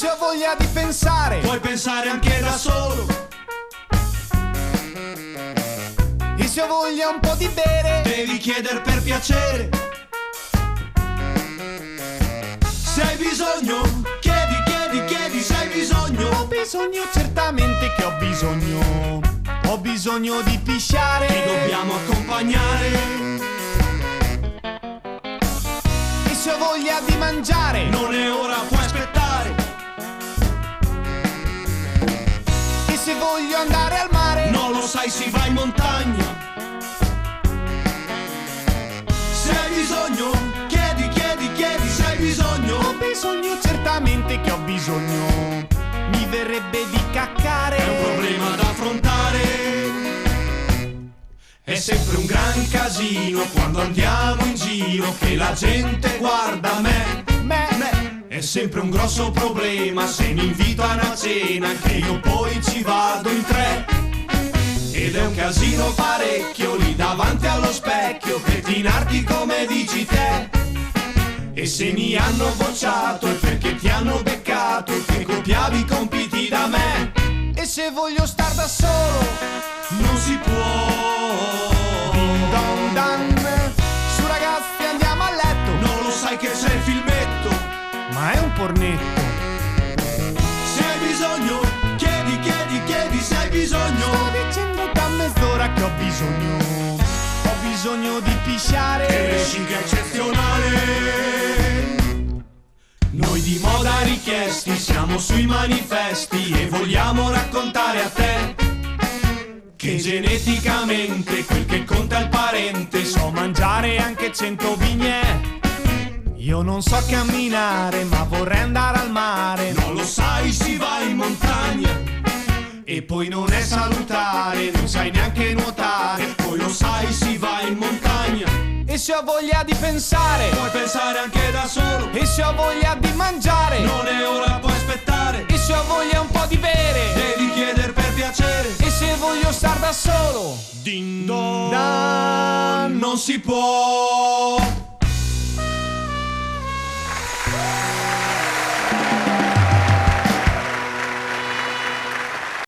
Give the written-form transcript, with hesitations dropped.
se ho voglia di pensare, puoi pensare anche da solo. e se ho voglia un po' di bere, Devi chiedere per piacere. Se hai bisogno, chiedi, chiedi, chiedi se hai bisogno. ho bisogno, certamente che ho bisogno. Ho bisogno di pisciare, Ti dobbiamo accompagnare. e se ho voglia di mangiare, Non è ora, puoi aspettare. e se voglio andare al mare, Non lo sai, si va in montagna. Se hai bisogno, chiedi, chiedi, chiedi se hai ho bisogno. bisogno, certamente che ho bisogno. Mi verrebbe di caccare, È un problema da affrontare. È sempre un gran casino quando andiamo in giro, che la gente guarda me. È sempre un grosso problema se mi invito a una cena, che io poi ci vado in tre. Ed è un casino parecchio lì davanti allo specchio, pettinarti come dici te. E se mi hanno bocciato è perché ti hanno beccato, che copiavi i compiti da me. e se voglio star da solo, Non si può. ding dong dan. Su ragazzi, andiamo a letto, Non lo sai che c'è il filmetto. ma è un pornetto. Se hai bisogno, chiedi, chiedi, chiedi se hai bisogno. Sto dicendo da mezz'ora che ho bisogno. Ho bisogno di pisciare, Che chic eccezionale. Noi di moda richiesti siamo sui manifesti e vogliamo raccontare a te che geneticamente quel che conta è il parente. so mangiare anche 100 vigne. Io non so camminare, ma vorrei andare al mare. Non lo sai, si va in montagna e poi non è salutare, non sai neanche nuotare. Poi lo sai, si va in montagna. E se ho voglia di pensare, Puoi pensare anche da solo. e se ho voglia di mangiare, Non è ora, puoi aspettare. e se ho voglia un po' di bere, Devi chiedere per piacere. e se voglio star da solo, Ding dong. Non si può.